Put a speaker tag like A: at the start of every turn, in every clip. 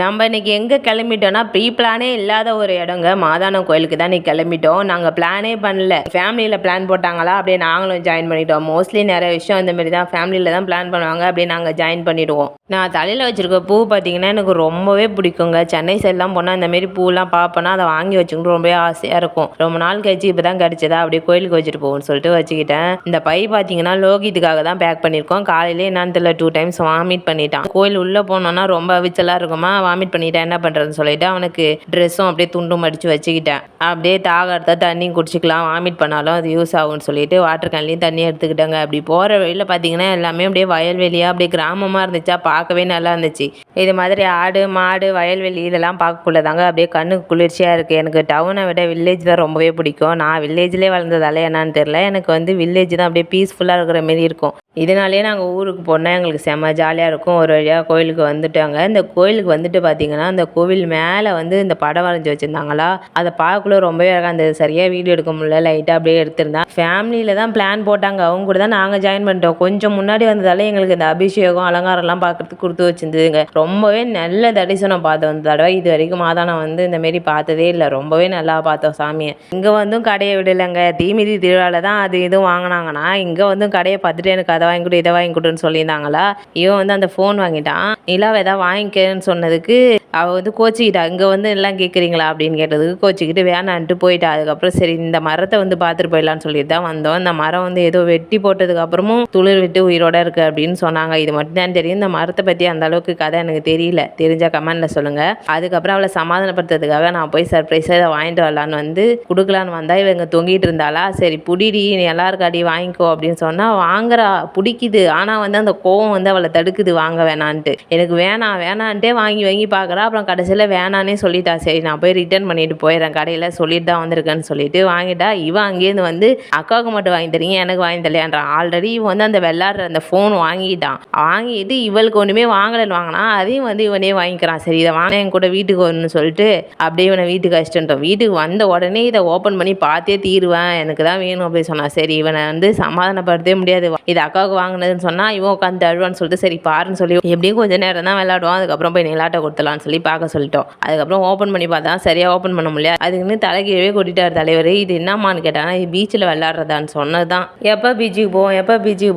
A: நம்ம இன்னைக்கு எங்கே கிளம்பிட்டோம்னா ப்ரீ பிளானே இல்லாத ஒரு இடங்க மாதானம் கோயிலுக்கு தான் இன்னைக்கு கிளம்பிட்டோம். நாங்கள் பிளானே பண்ணல, ஃபேமிலியில் பிளான் போட்டாங்களா அப்படியே நாங்களும் ஜாயின் பண்ணிட்டோம். மோஸ்ட்லி நிறைய விஷயம் இந்த மாதிரி தான் ஃபேமிலியில் தான் பிளான் பண்ணுவாங்க, அப்படியே நாங்கள் ஜாயின் பண்ணிவிடுவோம். நான் தலையில் வச்சுருக்க பூ பார்த்தீங்கன்னா எனக்கு ரொம்பவே பிடிக்குங்க. சென்னை சைட்லாம் போனால் இந்த மாரி பூலாம் பார்ப்பேன்னா அதை வாங்கி வச்சுக்கிட்டு ரொம்பவே ஆசையாக இருக்கும். ரொம்ப நாள் கழிச்சு இப்போ தான் கிடச்சதா அப்படியே கோயிலுக்கு வச்சுட்டு போகும்னு சொல்லிட்டு வச்சுக்கிட்டேன். இந்த பை பார்த்தீங்கன்னா லோகித்துக்காக தான் பேக் பண்ணியிருக்கோம். காலையிலே என்னன்னு தெரியல 2 டைம்ஸ் வாமிட் பண்ணிட்டான். கோயில் உள்ளே போனோன்னா ரொம்ப அவிச்சலாக இருக்குமா, வாமிட் பண்ணிட்டேன், என்ன பண்ணுறதுன்னு சொல்லிட்டு அவனுக்கு ட்ரெஸ்ஸும் அப்படியே துண்டும் மடித்து வச்சுக்கிட்டேன். அப்படியே தாகத்தை தண்ணியும் குடிச்சிக்கலாம், வாமிட் பண்ணாலும் அது யூஸ் ஆகும்னு சொல்லிட்டு வாட்டர் கேன்லேயும் தண்ணி எடுத்துக்கிட்டாங்க. அப்படி போகிற வழியில் பார்த்தீங்கன்னா எல்லாமே அப்படியே வயல்வெளியாக அப்படியே கிராமமாக இருந்துச்சா, பார்க்கவே நல்லா இருந்துச்சு. இது மாதிரி ஆடு மாடு வயல்வெளி இதெல்லாம் பார்க்கக்குள்ளதாங்க அப்படியே கண்ணுக்கு குளிர்ச்சியாக இருக்குது. எனக்கு டவுனை விட வில்லேஜ் தான் ரொம்பவே பிடிக்கும். நான் வில்லேஜ்லேயே வளர்ந்ததால என்னன்னு தெரில, எனக்கு வந்து வில்லேஜ் தான் அப்படியே பீஸ்ஃபுல்லாக இருக்கிற மாரி இருக்கும். இதனாலேயே நாங்கள் ஊருக்கு போனால் எங்களுக்கு செம்ம ஜாலியாக இருக்கும். ஒரு வழியாக கோயிலுக்கு வந்துட்டாங்க. இந்த கோயிலுக்கு வந்துட்டு பார்த்தீங்கன்னா அந்த கோவில் மேலே வந்து இந்த படம் வரைஞ்சி வச்சுருந்தாங்களா, அதை பார்க்கக்குள்ள ரொம்பவே அழகாக இருந்தது. சரியாக வீடியோ எடுக்க முடியல, லைட்டாக அப்படியே எடுத்திருந்தேன். ஃபேமிலியில் தான் பிளான் போட்டாங்க, அவங்க கூட தான் நாங்கள் ஜாயின் பண்ணிட்டோம். கொஞ்சம் முன்னாடி வந்ததால எங்களுக்கு இந்த அபிஷேகம் அலங்காரம்லாம் பார்க்கறதுக்கு கொடுத்து வச்சுருந்துங்க. ரொம்பவே நல்ல தரிசனம் பார்த்தோம் இந்த தடவை. இது வரைக்கும் மாதானம் வந்து இந்த மாரி பார்த்ததே இல்லை. ரொம்பவே நல்லா பார்த்தோம் சாமியை. இங்கே வந்தும் கடையை விடலைங்க. தீமிதி திருவிழாவில் தான் அது இதுவும் வாங்கினாங்கன்னா, இங்கே வந்தும் கடையை பார்த்துட்டு எனக்கு அதை வாங்கி கொடு இதை வாங்கி கொடுன்னு சொல்லியிருந்தாங்களா. இவன் வந்து அந்த ஃபோன் வாங்கிட்டான். நிலாவை எதாவது வாங்கிக்கன்னு சொன்னதுக்கு அவள் வந்து கோச்சிக்கிட்டா. இங்கே வந்து எல்லாம் கேட்குறீங்களா அப்படின்னு கேட்டதுக்கு கோச்சிக்கிட்டு வேணான்ட்டு போயிட்டா. அதுக்கப்புறம் சரி இந்த மரத்தை வந்து பார்த்துட்டு போயிடலான்னு சொல்லிட்டு தான் வந்தோம். இந்த மரம் வந்து ஏதோ வெட்டி போட்டதுக்கப்புறமும் துளிர் விட்டு உயிரோட இருக்குது அப்படின்னு சொன்னாங்க. இது மட்டும் தான் தெரியும். இந்த மரத்தை பற்றி அந்த அளவுக்கு கதை எனக்கு தெரியல. தெரிஞ்சால் கமெண்டில் சொல்லுங்கள். அதுக்கப்புறம் அவளை சமாதானப்படுத்துறதுக்காக நான் போய் சர்ப்ரைஸாக இதை வாங்கிட்டு வரலான்னு வந்து கொடுக்கலான்னு வந்தால் இவங்க தொங்கிட்டு இருந்தாளா. சரி புடிடி நீ எல்லாருக்காடி வாங்கிக்கோ அப்படின்னு சொன்னால் வாங்குறா, பிடிக்குது. ஆனால் வந்து அந்த கோவம் வந்து அவளை தடுக்குது வாங்க வேணான்ட்டு. எனக்கு வேணான்ட்டே வாங்கி வாங்கி பார்க்குறா. அப்புறம் கடைசியில் வேணானே சொல்லிட்டா. சரி நான் போய் ரிட்டர்ன் பண்ணிட்டு போயிடுறேன், கடையில் சொல்லிட்டு தான் வந்திருக்கேன்னு சொல்லிட்டு வாங்கிட்டா. இவன் அங்கேருந்து வந்து அக்காவுக்கு மட்டும் வாங்கி தரீங்க எனக்கு வாங்கி தரலையான்றான். ஆல்ரெடி இவன் வந்து அந்த விளாட்ற அந்த ஃபோன் வாங்கிட்டான். வாங்கிட்டு இவளுக்கு ஒன்றுமே வாங்கலைன்னு வாங்கினா அதையும் வந்து இவனே வாங்கிக்கிறான். சரி இதை வாங்க என் கூட வீட்டுக்கு வரணும்னு சொல்லிட்டு அப்படியே இவனை வீட்டுக்கு அழைச்சிட்டோம். வீட்டுக்கு வந்த உடனே இதை ஓப்பன் பண்ணி பார்த்தே தீருவேன், எனக்கு தான் வேணும் அப்படின்னு சொன்னான். சரி இவனை வந்து சமாதானப்படுத்தவே முடியாது. இது அக்காவுக்கு வாங்கினதுன்னு சொன்னால் இவன் உட்காந்து அழுவான்னு சொல்லிட்டு சரி பாருன்னு சொல்லி எப்படியும் கொஞ்சம் நேரம் தான் விளையாடுவான். அதுக்கப்புறம் போய் நிலாட்டை கொடுத்துலான்னு சொல்லி பார்க்க சொல்லிட்டோம். அதுக்கப்புறம் ஓப்பன் பண்ணி பார்த்தா சரியாக ஓப்பன் பண்ண முடியாது. அதுக்குன்னு தலைக்கீழே கொட்டிட்டார் தலைவர். இது என்னம்மான்னு கேட்டாங்கன்னா இது பீச்சில் விளையாடுறதான்னு சொன்னது தான். எப்போ பீச்சுக்கு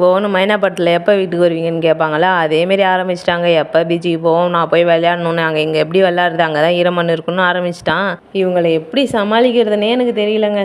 A: போவோம்னு மைனாப்பட்டில் எப்போ வீட்டுக்கு வருவீங்கன்னு கேட்பாங்களா, அதேமாரி ஆரம்பிச்சிட்டாங்க. எப்போ பீச்சுக்கு போவோம், நான் போய் விளையாடணுன்னு, அங்கே இங்கே எப்படி விளையாடுறது, அங்கே தான் ஈரமண் இருக்குன்னு ஆரம்பிச்சிட்டான். இவங்களை எப்படி சமாளிக்கிறதுனே எனக்கு தெரியலங்க.